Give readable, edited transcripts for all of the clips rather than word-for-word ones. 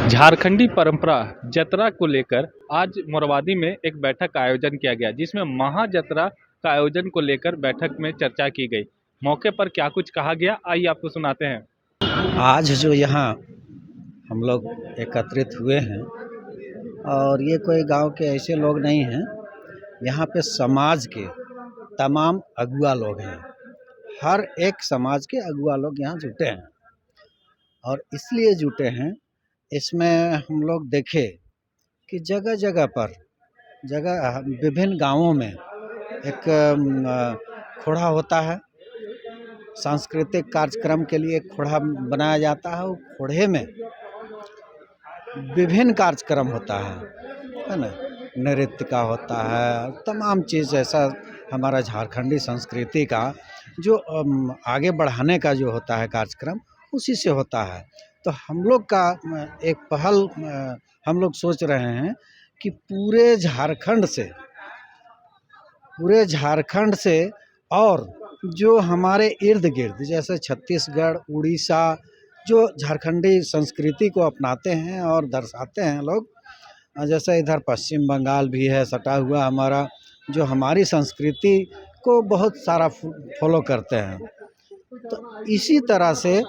झारखंडी परंपरा जतरा को लेकर आज मोरवादी में एक बैठक का आयोजन किया गया, जिसमें महाजतरा का आयोजन को लेकर बैठक में चर्चा की गई। मौके पर क्या कुछ कहा गया, आइए आपको सुनाते हैं। आज जो यहाँ हम लोग एकत्रित हुए हैं और ये कोई गांव के ऐसे लोग नहीं हैं, यहाँ पे समाज के तमाम अगुआ लोग हैं। हर एक समाज के अगुआ लोग यहाँ जुटे हैं और इसलिए जुटे हैं, इसमें हम लोग देखे कि जगह जगह पर विभिन्न गांवों में एक खोड़ा होता है। सांस्कृतिक कार्यक्रम के लिए खोड़ा बनाया जाता है। वो खोड़े में विभिन्न कार्यक्रम होता है ना। नृत्य का होता है, तमाम चीज़ ऐसा हमारा झारखंडी संस्कृति का जो आगे बढ़ाने का जो होता है कार्यक्रम, उसी से होता है। तो हम लोग का एक पहल हम लोग सोच रहे हैं कि पूरे झारखंड से और जो हमारे इर्द गिर्द जैसे छत्तीसगढ़, उड़ीसा, जो झारखंडी संस्कृति को अपनाते हैं और दर्शाते हैं लोग, जैसे इधर पश्चिम बंगाल भी है सटा हुआ हमारा, जो हमारी संस्कृति को बहुत सारा फॉलो करते हैं। तो इसी तरह से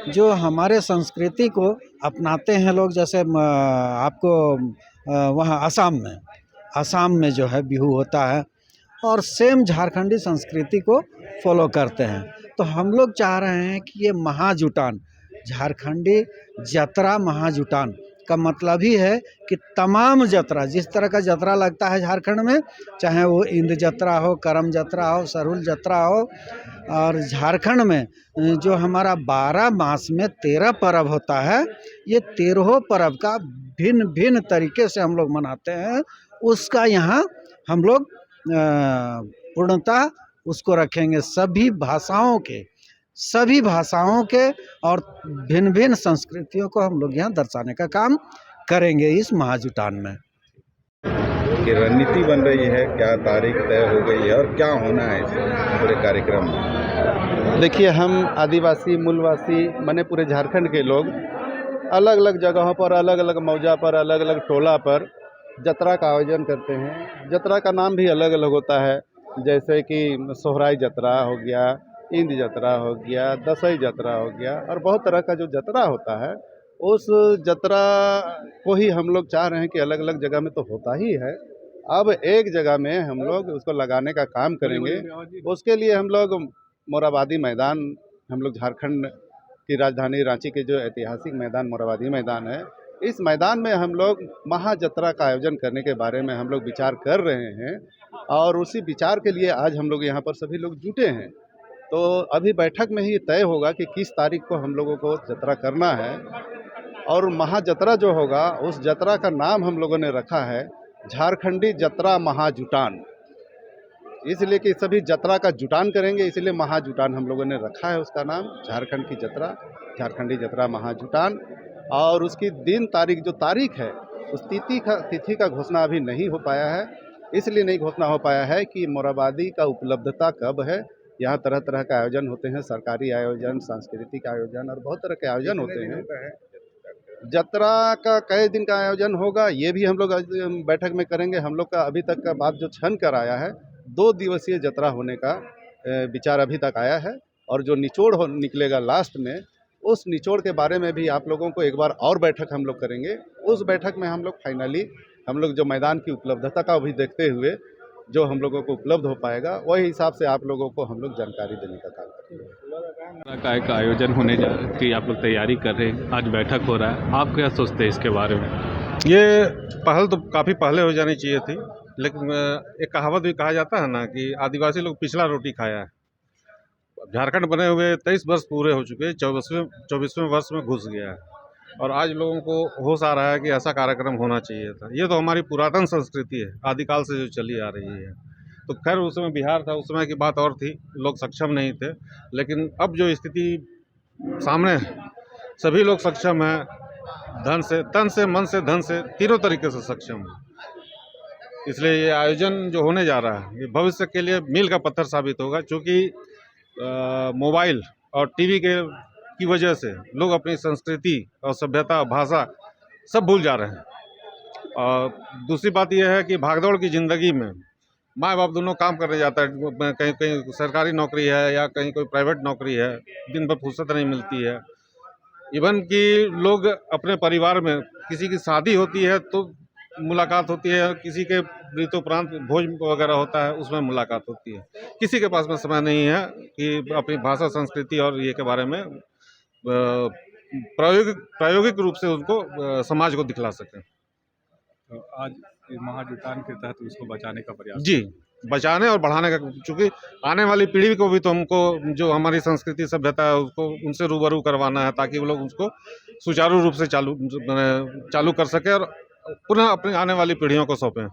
जो हमारे संस्कृति को अपनाते हैं लोग, जैसे आपको वहाँ असम में जो है बिहू होता है और सेम झारखंडी संस्कृति को फॉलो करते हैं। तो हम लोग चाह रहे हैं कि ये महाजुटान, झारखंडी जतरा महाजुटान का मतलब ही है कि तमाम जतरा, जिस तरह का जतरा लगता है झारखंड में, चाहे वो इंद जतरा हो, करम जतरा हो, सरहुल जतरा हो, और झारखंड में जो हमारा 12 मास में 13 पर्व होता है, ये 13 पर्व का भिन्न भिन्न तरीके से हम लोग मनाते हैं। उसका यहाँ हम लोग पूर्णतः उसको रखेंगे। सभी भाषाओं के और भिन्न भिन्न संस्कृतियों को हम लोग यहाँ दर्शाने का काम करेंगे इस महाजुटान में। कि रणनीति बन रही है, क्या तारीख तय हो गई है और क्या होना है इस पूरे कार्यक्रम में? देखिए, हम आदिवासी मूलवासी माने पूरे झारखंड के लोग अलग अलग जगहों पर, अलग अलग मौजा पर, अलग अलग टोला पर जतरा का आयोजन करते हैं। जतरा का नाम भी अलग अलग होता है, जैसे कि सोहराई जतरा हो गया, इंद जतरा हो गया, दसई जतरा हो गया, और बहुत तरह का जो जतरा होता है, उस जतरा को ही हम लोग चाह रहे हैं कि अलग अलग जगह में तो होता ही है, अब एक जगह में हम लोग उसको लगाने का काम करेंगे। उसके लिए हम लोग मोरवादी मैदान, हम लोग झारखंड की राजधानी रांची के जो ऐतिहासिक मैदान मोरवादी मैदान है, इस मैदान में हम लोग महाजतरा का आयोजन करने के बारे में हम लोग विचार कर रहे हैं और उसी विचार के लिए आज हम लोग यहाँ पर सभी लोग जुटे हैं। तो अभी बैठक में ही तय होगा कि किस तारीख को हम लोगों को जतरा करना है, और महाजतरा जो होगा उस जतरा का नाम हम लोगों ने रखा है झारखंडी जतरा महाजुटान। इसलिए कि सभी जतरा का जुटान करेंगे, इसलिए महाजुटान हम लोगों ने रखा है उसका नाम, झारखंड की जतरा, झारखंडी जतरा महाजुटान। और उसकी दिन तारीख जो तारीख है, उस तिथि का घोषणा अभी नहीं हो पाया है। इसलिए नहीं घोषणा हो पाया है कि मोरवादी का उपलब्धता कब है। यहाँ तरह तरह का आयोजन होते हैं, सरकारी आयोजन, सांस्कृतिक आयोजन और बहुत तरह के आयोजन होते हैं। जतरा का कई दिन का आयोजन होगा, ये भी हम लोग बैठक में करेंगे। हम लोग का अभी तक का बात जो छन कर आया है, 2 दिवसीय जतरा होने का विचार अभी तक आया है, और जो निचोड़ निकलेगा लास्ट में, उस निचोड़ के बारे में भी आप लोगों को एक बार और बैठक हम लोग करेंगे। उस बैठक में हम लोग फाइनली हम लोग जो मैदान की उपलब्धता का भी देखते हुए जो हम लोगों को उपलब्ध हो पाएगा, वही हिसाब से आप लोगों को हम लोग जानकारी देने का काम करेंगे। का एक आयोजन होने की आप लोग तैयारी कर रहे हैं, आज बैठक हो रहा है, आप क्या सोचते हैं इसके बारे में? ये पहल तो काफ़ी पहले हो जानी चाहिए थी, लेकिन एक कहावत भी कहा जाता है ना कि आदिवासी लोग पिछला रोटी खाया है। झारखंड बने हुए 23 वर्ष पूरे हो चुके, 24वें वर्ष में घुस गया है, और आज लोगों को होश आ रहा है कि ऐसा कार्यक्रम होना चाहिए था। ये तो हमारी पुरातन संस्कृति है, आदिकाल से जो चली आ रही है। तो खैर उस समय बिहार था, उस समय की बात और थी, लोग सक्षम नहीं थे, लेकिन अब जो स्थिति सामने है, सभी लोग सक्षम हैं, धन से, तन से, मन से, धन से, तीनों तरीके से सक्षम है। इसलिए ये आयोजन जो होने जा रहा है, ये भविष्य के लिए मील का पत्थर साबित होगा, क्योंकि मोबाइल और टीवी की वजह से लोग अपनी संस्कृति और सभ्यता, भाषा सब भूल जा रहे हैं। और दूसरी बात यह है कि भागदौड़ की ज़िंदगी में माँ बाप दोनों काम करने जाता है, कहीं कहीं सरकारी नौकरी है या कहीं कोई प्राइवेट नौकरी है, दिन भर फुर्सत नहीं मिलती है। इवन कि लोग अपने परिवार में किसी की शादी होती है तो मुलाकात होती है, किसी के ऋतुपरांत भोज वगैरह होता है उसमें मुलाकात होती है। किसी के पास में समय नहीं है कि अपनी भाषा, संस्कृति और ये के बारे में प्रायोगिक रूप से उनको समाज को दिखला सकें। तो आज महाजुटान के तहत उसको बचाने का प्रयास। जी, बचाने और बढ़ाने का, चूँकि आने वाली पीढ़ी को भी तो हमको जो हमारी संस्कृति सभ्यता है उसको उनसे रूबरू करवाना है, ताकि वो लोग उसको सुचारू रूप से चालू कर सकें और पुनः अपनी आने वाली पीढ़ियों को सौंपें।